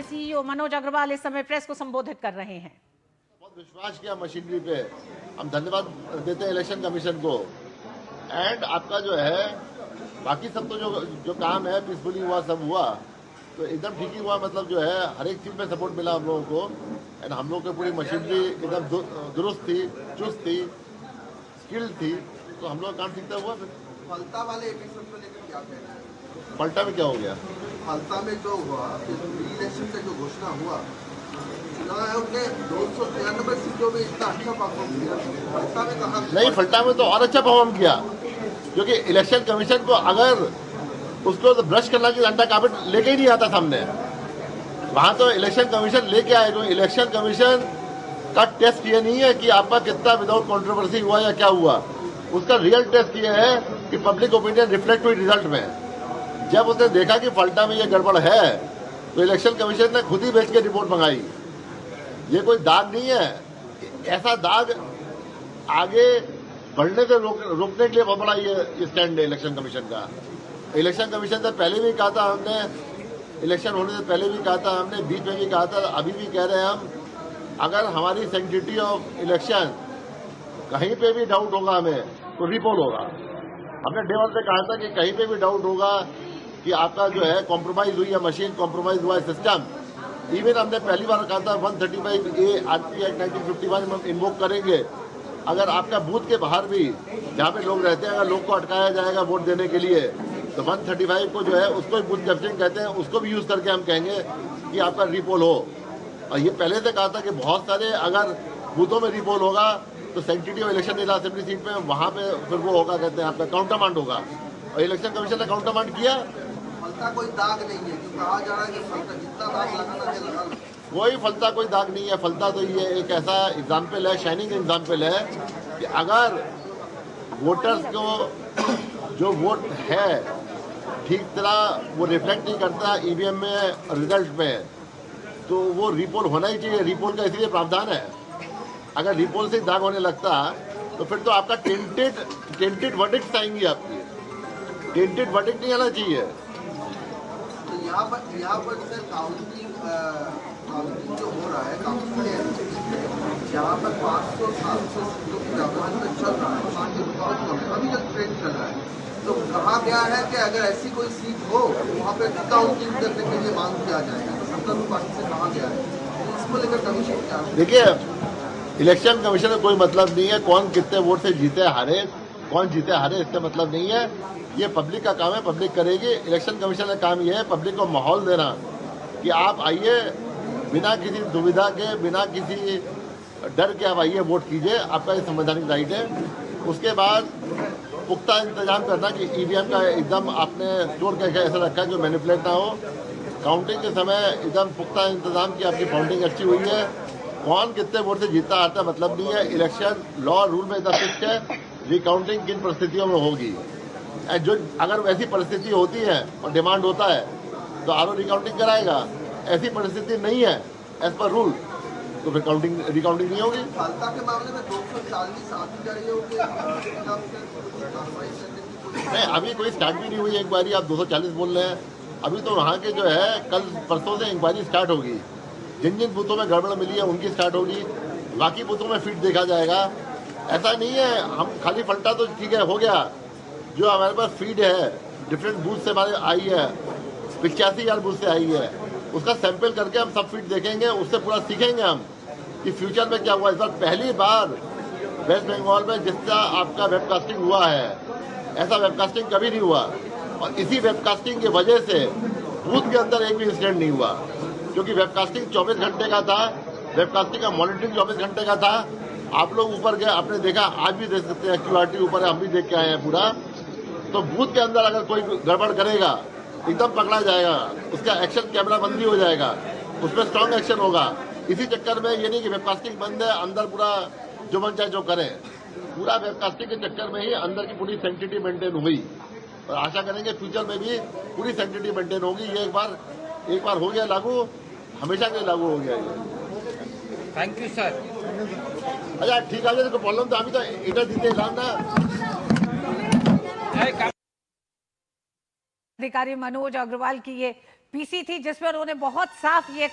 CEO Manoj Agarwal इस समय press को संबोधित कर रहे हैं। बहुत विश्वास किया मशीनरी पे, हम धन्यवाद देते हैं इलेक्शन कमीशन को। एंड आपका जो है बाकी सब तो जो काम है पीसफुली हुआ, सब हुआ तो एकदम ठीक ही हुआ। मतलब जो है हर एक चीज में सपोर्ट मिला हम लोगों को। एंड हम लोग की पूरी मशीनरी एकदम दुरुस्त थी, चुस्त थी, स्किल्ड थी, तो हम लोग काम ठीक हुआ। फलता वाले एपिसोड को लेकर क्या कहना है? पलटा में क्या हो गया? फलता में जो हुआ, इलेक्शन से जो घोषणा हुआ, चुनाव आयोग ने 293 सीटों में इतना अच्छा परफॉर्म किया। फलता में कहा नहीं, फलटा में तो और अच्छा परफॉर्म किया, क्योंकि इलेक्शन कमीशन को अगर उसको तो ब्रश करना की अंडा कार्पेट लेके ही नहीं आता सामने। वहां तो इलेक्शन कमीशन लेके आए। तो इलेक्शन कमीशन का टेस्ट ये नहीं है कि आपका कितना विदाउट कंट्रोवर्सी हुआ या क्या हुआ, उसका रियल टेस्ट ये है कि पब्लिक ओपिनियन रिफ्लेक्ट हुई रिजल्ट में। जब उसने देखा कि फलटा में ये गड़बड़ है तो इलेक्शन कमीशन ने खुद ही भेज के रिपोर्ट मंगाई। ये कोई दाग नहीं है, ऐसा दाग आगे बढ़ने से रोकने के लिए बहुत बड़ा ये स्टैंड है इलेक्शन कमीशन का। इलेक्शन कमीशन से पहले भी कहा था हमने, इलेक्शन होने से पहले भी कहा था हमने, बीच में भी कहा था, अभी भी कह रहे हैं हम, अगर हमारी सैंक्टिटी ऑफ इलेक्शन कहीं पे भी डाउट होगा हमें तो रिपोल होगा। हमने डे वन से कहा था कि कहीं पे भी डाउट होगा कि आपका जो है कॉम्प्रोमाइज हुई है मशीन, कॉम्प्रोमाइज हुआ है सिस्टम। इवन हमने पहली बार कहा था 135A आरपी एक्ट 1951 हम इन्वोक करेंगे। अगर आपका बूथ के बाहर भी जहाँ पे लोग रहते हैं, अगर लोग को अटकाया जाएगा वोट देने के लिए, तो 135 को जो है उसको भी बूथ कैप्चरिंग कहते हैं, उसको भी यूज करके हम कहेंगे कि आपका रिपोल हो। और ये पहले से कहा था कि बहुत सारे अगर बूथों में रिपोल होगा तो सैंक्टिटी ऑफ इलेक्शन जिला असेंबली सीट पे वहां पे फिर वो होगा, कहते हैं आपका काउंटरमांड होगा। और इलेक्शन कमीशन ने काउंटरमांड किया। फलता कोई दाग नहीं है, क्योंकि कहा जा रहा है कि फलता जितना दाग लगाना है लगा लो। कोई फलता कोई दाग नहीं है। फलता तो ये एक ऐसा एग्जाम्पल है, शाइनिंग एग्जाम्पल है कि अगर वोटर्स को जो वोट है ठीक तरह वो रिफ्लेक्ट नहीं करता ईवीएम में रिजल्ट में, तो वो रिपोल होना ही चाहिए। रिपोल का इसलिए प्रावधान है। अगर रिपोल से दाग होने लगता तो फिर तो आपका टेंटेड वर्डिक्ट आएंगी आपकी। टेंटेड वर्डिक्ट नहीं आना चाहिए। तो यहाँ पर सर काउंटिंग जो हो रहा है, काउंटिंग यहाँ पर 500-700 सीटों की व्यवधान में चल रहा है, बहुत कम है, अभी तक ट्रेंड चल रहा है। तो कहा गया है कि अगर ऐसी कोई सीट हो तो वहाँ पे काउंटिंग करने के लिए मांग किया जाएगा। सत्तारूढ़ पार्टी से कहा गया है, तो इसको लेकर कमीशन क्या? देखिए, इलेक्शन कमीशन का कोई मतलब नहीं है कौन कितने वोट से जीते हारे, कौन जीते हारे, इससे मतलब नहीं है। ये पब्लिक का काम है, पब्लिक करेगी। इलेक्शन कमीशन का काम ये है पब्लिक को माहौल देना कि आप आइए, बिना किसी दुविधा के, बिना किसी डर के आप आइए, वोट कीजिए, आपका ये संवैधानिक राइट है। उसके बाद पुख्ता इंतजाम करना कि ईवीएम का एकदम आपने स्टोर करके ऐसा रखा जो मैनिपुलेट ना हो। काउंटिंग के समय एकदम पुख्ता इंतजाम की आपकी काउंटिंग अच्छी हुई है। कौन कितने वोट से जीता हारता मतलब नहीं है। इलेक्शन लॉ रूल में इतना फिक्स है रिकाउंटिंग किन परिस्थितियों में होगी। जो अगर वैसी परिस्थिति होती है और डिमांड होता है तो आरओ रिकाउंटिंग कराएगा। ऐसी परिस्थिति नहीं है एज पर रूल, तो फिर रिकाउंटिंग नहीं होगी। फलता के मामले में 240 अधिकारी होंगे। नहीं, अभी कोई स्टार्ट भी नहीं हुई इंक्वायरी। आप 240 बोल रहे हैं। अभी तो वहाँ के जो है कल परसों से इंक्वायरी स्टार्ट होगी। जिन जिन बूथों में गड़बड़ मिली है उनकी स्टार्ट होगी। बाकी बूथों में फीड देखा जाएगा। ऐसा नहीं है हम खाली फलटा तो ठीक है हो गया। जो हमारे पास फीड है डिफरेंट बूथ से हमारे आई है, 85,000 बूथ से आई है, उसका सैंपल करके हम सब फीड देखेंगे। उससे पूरा सीखेंगे हम कि फ्यूचर में क्या हुआ। इस बार पहली बार वेस्ट बंगाल में जितना आपका वेबकास्टिंग हुआ है, ऐसा वेबकास्टिंग कभी नहीं हुआ। और इसी वेबकास्टिंग की वजह से बूथ के अंदर एक भी इंसिडेंट नहीं हुआ, क्योंकि वेबकास्टिंग 24 घंटे का था। वेबकास्टिंग का मॉनिटरिंग 24 घंटे का था। आप लोग ऊपर गए, आपने देखा, आज भी देख सकते हैं, QRT ऊपर है, हम भी देख के आए हैं पूरा। तो बूथ के अंदर अगर कोई गड़बड़ करेगा एकदम पकड़ा जाएगा, उसका एक्शन कैमरा बंदी हो जाएगा, उसमें स्ट्रांग एक्शन होगा। इसी चक्कर में ये नहीं कि वेबकास्टिंग बंद है, अंदर पूरा जो मन चाहे जो करें। पूरा वेबकास्टिंग के चक्कर में ही अंदर की पूरी सैंक्टिटी मेंटेन हुई। और आशा करेंगे फ्यूचर में भी पूरी सैंक्टिटी मेंटेन होगी। ये एक बार हो गया लागू, हमेशा के लिए लागू हो गया ये। Thank you sir. अच्छा ठीक है, तो प्रॉब्लम तो अभी तो इधर दीते ना। अधिकारी मनोज अग्रवाल की ये पीसी थी, जिसमें उन्होंने बहुत साफ ये